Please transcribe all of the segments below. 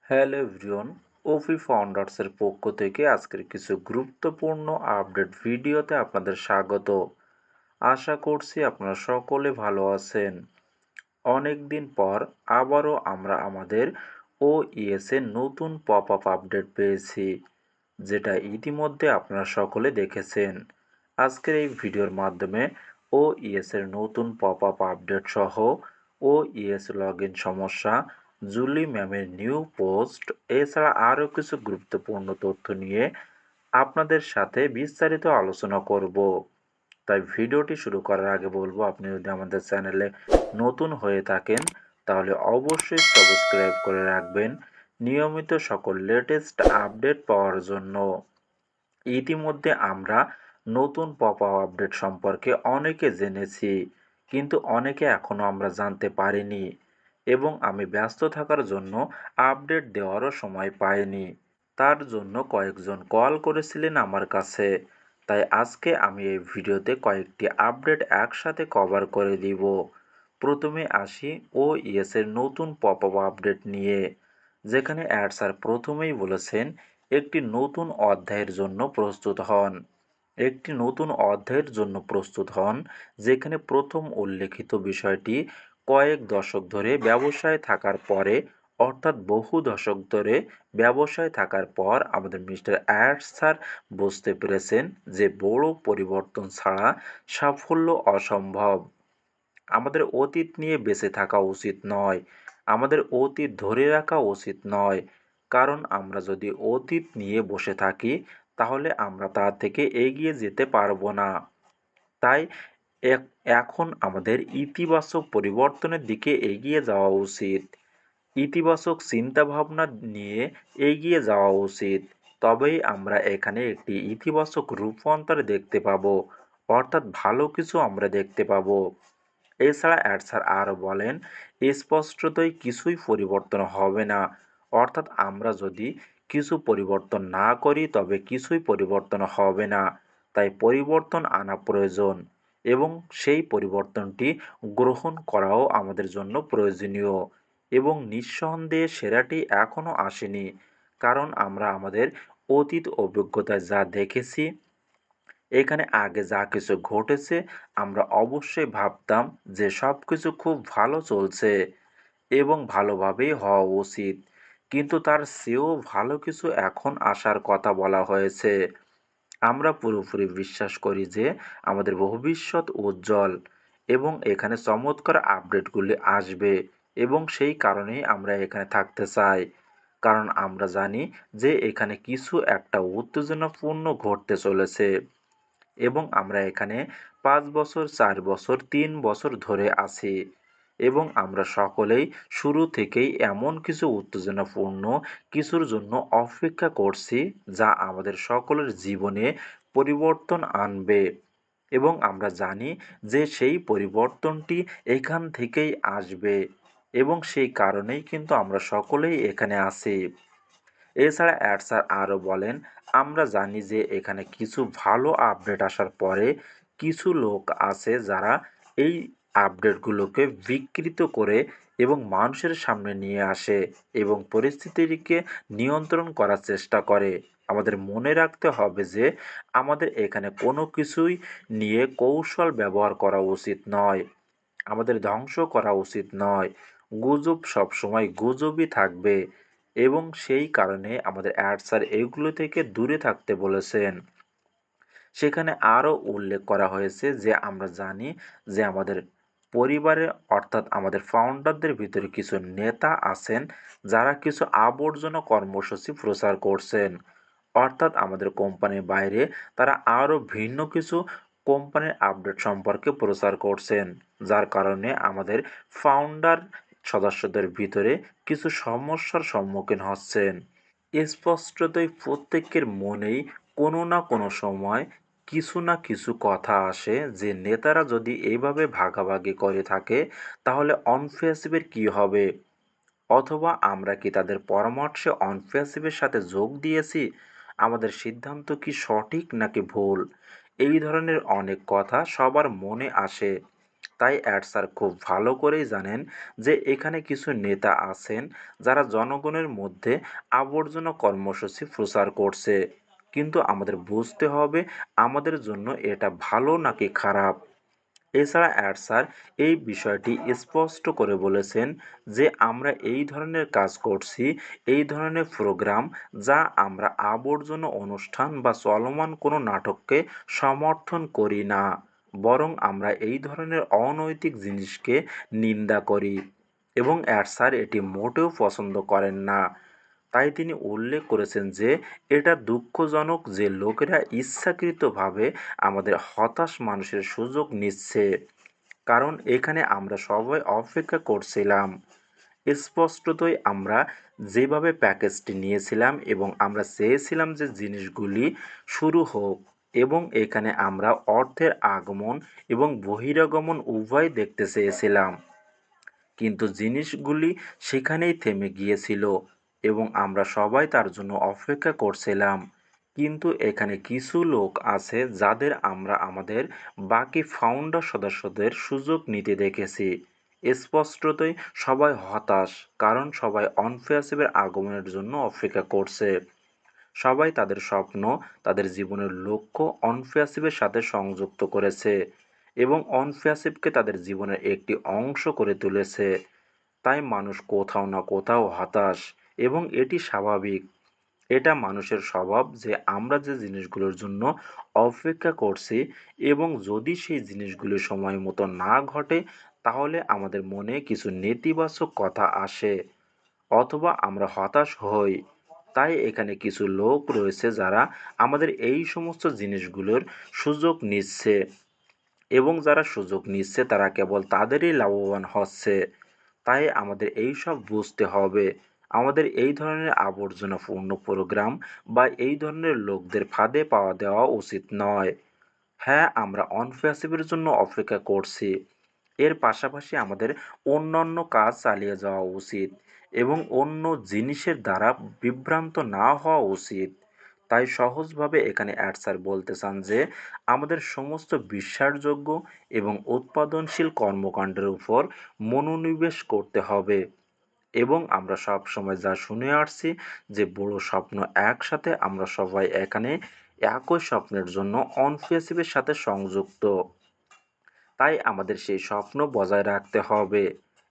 Hello everyone, ওফি ফাউন্ডার্সের পক্ষ থেকে আজকের কিছু গুরুত্বপূর্ণ আপডেট ভিডিওতে আপনাদের স্বাগত। আশা করছি আপনারা সকলে ভালো আছেন। অনেক দিন পর আবারও আমরা আমাদের ওইএস এর নতুন পপ আপ আপডেট পেয়েছি, যেটা ইতিমধ্যে আপনারা সকলে দেখেছেন। আজকের এই ভিডিওর মাধ্যমে ওইএস এর নতুন পপ আপ আপডেট সহ ওইএস লগ ইন সমস্যা, জুলি ম্যামের নিউ পোস্ট, এছাড়া আরও কিছু গুরুত্বপূর্ণ তথ্য নিয়ে আপনাদের সাথে বিস্তারিত আলোচনা করব। তাই ভিডিওটি শুরু করার আগে বলবো, আপনি যদি আমাদের চ্যানেলে নতুন হয়ে থাকেন তাহলে অবশ্যই সাবস্ক্রাইব করে রাখবেন নিয়মিত সকল লেটেস্ট আপডেট পাওয়ার জন্য। ইতিমধ্যে আমরা নতুন পপ আপ আপডেট সম্পর্কে অনেকে জেনেছি, কিন্তু অনেকে এখনও আমরা জানতে পারিনি এবং আমি ব্যস্ত থাকার জন্য আপডেট দেওয়ারও সময় পাইনি। তার জন্য কয়েকজন কল করেছিলেন আমার কাছে। তাই আজকে আমি এই ভিডিওতে কয়েকটি আপডেট একসাথে কভার করে দিব। প্রথমে আসি ওইএস এর নতুন পপ আপ আপডেট নিয়ে, যেখানে অ্যাড স্যার প্রথমেই বলেছেন একটি নতুন অধ্যায়ের জন্য প্রস্তুত হন। একটি নতুন অধ্যায়ের জন্য প্রস্তুত হন, যেখানে প্রথম উল্লেখিত বিষয়টি কয়েক দশক ধরে ব্যবসায় থাকার পরে, অর্থাৎ বহু দশক ধরে ব্যবসায় থাকার পর আমাদের মিস্টার অ্যাড স্যার বুঝতে পেরেছেন যে বড় পরিবর্তন ছাড়া সাফল্য অসম্ভব। আমাদের অতীত নিয়ে বেঁচে থাকা উচিত নয়, আমাদের অতীত ধরে রাখা উচিত নয়, কারণ আমরা যদি অতীত নিয়ে বসে থাকি তাহলে আমরা তা থেকে এগিয়ে যেতে পারবো না। তাই এখন আমাদের ইতিবাচক পরিবর্তনের দিকে এগিয়ে যাওয়া উচিত। ইতিবাচক চিন্তাভাবনা নিয়ে এগিয়ে যাওয়া উচিত। তবেই আমরা এখানে একটি ইতিবাচক রূপান্তর দেখতে পাবো, অর্থাৎ ভালো কিছু আমরা দেখতে পাবো। এছাড়া স্যার আরও বলেন, স্পষ্টতই কিছুই পরিবর্তন হবে না, অর্থাৎ আমরা যদি কিছু পরিবর্তন না করি তবে কিছুই পরিবর্তন হবে না। তাই পরিবর্তন আনা প্রয়োজন এবং সেই পরিবর্তনটি গ্রহণ করাও আমাদের জন্য প্রয়োজনীয় এবং নিঃসন্দেহে সেরাটি এখনও আসেনি, কারণ আমরা আমাদের অতীত অভিজ্ঞতায় যা দেখেছি, এখানে আগে যা কিছু ঘটেছে, আমরা অবশ্যই ভাবতাম যে সব কিছু খুব ভালো চলছে এবং ভালোভাবেই হওয়া উচিত, কিন্তু তার চেয়েও ভালো কিছু এখন আসার কথা বলা হয়েছে। আমরা পুরোপুরি বিশ্বাস করি যে আমাদের ভবিষ্যৎ উজ্জ্বল এবং এখানে চমৎকার আপডেটগুলি আসবে এবং সেই কারণেই আমরা এখানে থাকতে চাই, কারণ আমরা জানি যে এখানে কিছু একটা উত্তেজনাপূর্ণ ঘটতে চলেছে এবং আমরা এখানে ৫ বছর, ৪ বছর, ৩ বছর ধরে আছি এবং আমরা সকলেই শুরু থেকেই এমন কিছু উত্তেজনাপূর্ণ কিছুর জন্য অপেক্ষা করছি যা আমাদের সকলের জীবনে পরিবর্তন আনবে এবং আমরা জানি যে সেই পরিবর্তনটি এখান থেকেই আসবে এবং সেই কারণেই কিন্তু আমরা সকলেই এখানে আছি। এছাড়া স্যার আরও বলেন, আমরা জানি যে এখানে কিছু ভালো আপডেট আসার পরে কিছু লোক আছে যারা এই আপডেটগুলোকে বিকৃত করে এবং মানুষের সামনে নিয়ে আসে এবং পরিস্থিতিকে নিয়ন্ত্রণ করার চেষ্টা করে। আমাদের মনে রাখতে হবে যে আমাদের এখানে কোনো কিছুই নিয়ে কৌশল ব্যবহার করা উচিত নয়, আমাদের ধ্বংস করা উচিত নয়। গুজব সবসময় গুজবই থাকবে এবং সেই কারণে আমাদের স্যার এগুলো থেকে দূরে থাকতে বলেছেন। সেখানে আরও উল্লেখ করা হয়েছে যে আমরা জানি যে আমাদের পরিবারে, অর্থাৎ আমাদের ফাউন্ডারদের ভিতরে কিছু নেতা আছেন যারা কিছু আবর্জনা কর্মসূচি প্রচার করছেন, অর্থাৎ আমাদের কোম্পানির বাইরে তারা আরও ভিন্ন কিছু কোম্পানির আপডেট সম্পর্কে প্রচার করছেন, যার কারণে আমাদের ফাউন্ডার সদস্যদের ভিতরে কিছু সমস্যার সম্মুখীন হচ্ছেন। স্পষ্টতই প্রত্যেকের মনেই কোনো না কোনো সময় কিছু না কিছু কথা আসে যে নেতারা যদি এইভাবে ভাগাভাগি করে থাকে তাহলে অনফেসিভের কী হবে, অথবা আমরা কি তাদের পরামর্শে অনফেসিভের সাথে যোগ দিয়েছি, আমাদের সিদ্ধান্ত কি সঠিক নাকি ভুল, এই ধরনের অনেক কথা সবার মনে আসে। তাই অ্যাড স্যার খুব ভালো করেই জানেন যে এখানে কিছু নেতা আছেন যারা জনগণের মধ্যে আবর্জনা কর্মসূচি প্রচার করছে, কিন্তু আমাদের বুঝতে হবে আমাদের জন্য এটা ভালো নাকি খারাপ। এছাড়া অ্যাড স্যার এই বিষয়টি স্পষ্ট করে বলেছেন যে আমরা এই ধরনের কাজ করছি, এই ধরনের প্রোগ্রাম, যা আমরা আবর্জনা অনুষ্ঠান বা চলমান কোনো নাটককে সমর্থন করি না, বরং আমরা এই ধরনের অনৈতিক জিনিসকে নিন্দা করি এবং অ্যাড স্যার এটি মোটেও পছন্দ করেন না। তাই তিনি উল্লেখ করেছেন যে এটা দুঃখজনক যে লোকেরা ইচ্ছাকৃতভাবে আমাদের হতাশ মানুষের সুযোগ নিচ্ছে, কারণ এখানে আমরা সবাই অপেক্ষা করছিলাম। স্পষ্টতই আমরা যেভাবে প্যাকেজটি নিয়েছিলাম এবং আমরা চেয়েছিলাম যে জিনিসগুলি শুরু হোক, এবং এখানে আমরা অর্থের আগমন এবং বহিরাগমন উভয় দেখতে চেয়েছিলাম, কিন্তু জিনিসগুলি সেখানেই থেমে গিয়েছিল এবং আমরা সবাই তার জন্য অপেক্ষা করছিলাম। কিন্তু এখানে কিছু লোক আছে যাদের আমরা আমাদের বাকি ফাউন্ডার সদস্যদের সুযোগ নিতে দেখেছি। স্পষ্টতই সবাই হতাশ, কারণ সবাই অনফেয়াসিভের আগমনের জন্য অপেক্ষা করছে। সবাই তাদের স্বপ্ন, তাদের জীবনের লক্ষ্য অনফেয়াসিভের সাথে সংযুক্ত করেছে এবং অনফেয়াসিভকে তাদের জীবনের একটি অংশ করে তুলেছে। তাই মানুষ কোথাও না কোথাও হতাশ, এবং এটি স্বাভাবিক। এটা মানুষের স্বভাব যে আমরা যে জিনিসগুলোর জন্য অপেক্ষা করছি এবং যদি সেই জিনিসগুলো সময় মতো না ঘটে, তাহলে আমাদের মনে কিছু নেতিবাচক কথা আসে অথবা আমরা হতাশ হই। তাই এখানে কিছু লোক রয়েছে যারা আমাদের এই সমস্ত জিনিসগুলোর সুযোগ নিচ্ছে, এবং যারা সুযোগ নিচ্ছে তারা কেবল তাদেরই লাভবান হচ্ছে। তাই আমাদের এই সব বুঝতে হবে। আমাদের এই ধরনের আবর্জনাপূর্ণ প্রোগ্রাম বা এই ধরনের লোকদের ফাঁদে পাওয়া দেওয়া উচিত নয়। হ্যাঁ, আমরা অনফেয়াসিভের জন্য অপেক্ষা করছি। এর পাশাপাশি আমাদের অন্যান্য কাজ চালিয়ে যাওয়া উচিত এবং অন্য জিনিসের দ্বারা বিভ্রান্ত না হওয়া উচিত। তাই সহজভাবে এখানে অ্যাড স্যার বলতে চান যে আমাদের সমস্ত বিশ্বাসযোগ্য এবং উৎপাদনশীল কর্মকাণ্ডের উপর মনোনিবেশ করতে হবে, এবং আমরা সব সময় যা শুনে আসছি যে বড় স্বপ্ন একসাথে, আমরা সবাই এখানে একই স্বপ্নের জন্য অনফেসিভের সাথে সংযুক্ত। তাই আমাদের সেই স্বপ্ন বজায় রাখতে হবে।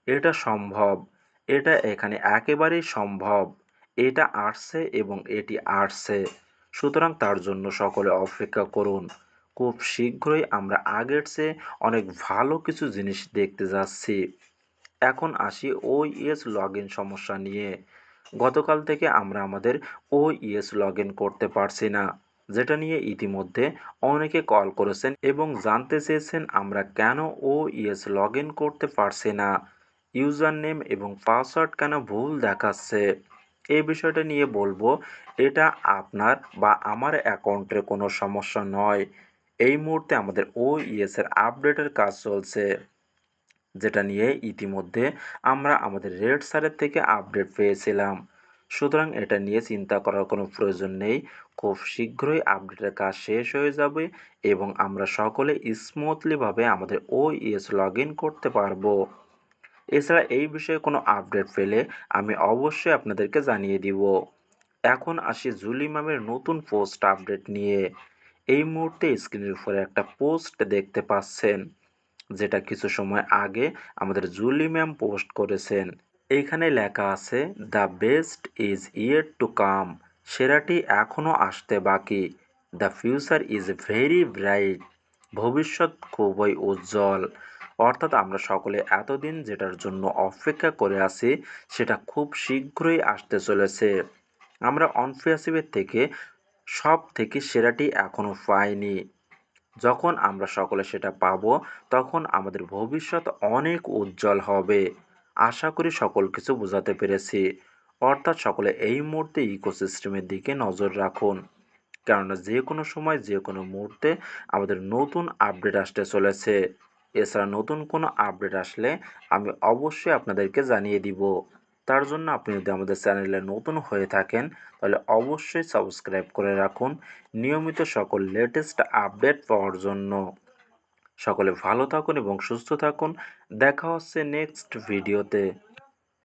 এটা সম্ভব। এটা এখানে একেবারেই সম্ভব। এটা আসছে এবং এটি আসছে। সুতরাং তার জন্য সকলে অপেক্ষা করুন। খুব শীঘ্রই আমরা আগের চেয়ে অনেক ভালো কিছু জিনিস দেখতে যাচ্ছি। এখন আসি ওইএস লগইন সমস্যা নিয়ে। গতকাল থেকে আমরা আমাদের ওইএস লগইন করতে পারছি না, যেটা নিয়ে ইতিমধ্যে অনেকে কল করেছেন এবং জানতে চেয়েছেন আমরা কেন ওইএস লগইন করতে পারছি না, ইউজার নেম এবং পাসওয়ার্ড কেন ভুল দেখাচ্ছে। এই বিষয়টা নিয়ে বলবো, এটা আপনার বা আমার অ্যাকাউন্টের কোনো সমস্যা নয়। এই মুহূর্তে আমাদের ওইএস এর আপডেটের কাজ চলছে, যেটা নিয়ে ইতিমধ্যে আমরা আমাদের রেড স্যারের থেকে আপডেট পেয়েছিলাম। সুতরাং এটা নিয়ে চিন্তা করার কোনো প্রয়োজন নেই। খুব শীঘ্রই আপডেটের কাজ শেষ হয়ে যাবে এবং আমরা সকলে স্মুথলিভাবে আমাদের ওইএস লগ ইন করতে পারবো। এছাড়া এই বিষয়ে কোনো আপডেট পেলে আমি অবশ্যই আপনাদেরকে জানিয়ে দিব। এখন আসি জুলি ম্যামের নতুন পোস্ট আপডেট নিয়ে। এই মুহূর্তে স্ক্রিনের উপরে একটা পোস্ট দেখতে পাচ্ছেন, যেটা কিছু সময় আগে আমাদের জুলি ম্যাম পোস্ট করেছেন। এইখানে লেখা আছে, the best is yet to come. সেরাটি এখনও আসতে বাকি। The future is very bright. ভবিষ্যৎ খুবই উজ্জ্বল। অর্থাৎ আমরা সকলে এতদিন যেটার জন্য অপেক্ষা করে আছি সেটা খুব শীঘ্রই আসতে চলেছে। আমরা অনফেয়াসিভের থেকে সব থেকে সেরাটি এখনও পাইনি। যখন আমরা সকলে সেটা পাবো, তখন আমাদের ভবিষ্যৎ অনেক উজ্জ্বল হবে। আশা করি সকল কিছু বোঝাতে পেরেছি। অর্থাৎ সকলে এই মুহূর্তে ইকোসিস্টেমের দিকে নজর রাখুন, কেননা যে কোনো সময় যে কোনো মুহূর্তে আমাদের নতুন আপডেট আসতে চলেছে। এছাড়া নতুন কোনো আপডেট আসলে আমি অবশ্যই আপনাদেরকে জানিয়ে দিব। তার জন্য আপনি যদি আমাদের চ্যানেলে নতুন হয়ে থাকেন তাহলে অবশ্যই সাবস্ক্রাইব করে রাখুন নিয়মিত সকল লেটেস্ট আপডেট পাওয়ার জন্য। সকলে ভালো থাকুন এবং সুস্থ থাকুন। দেখা হচ্ছে নেক্সট ভিডিওতে।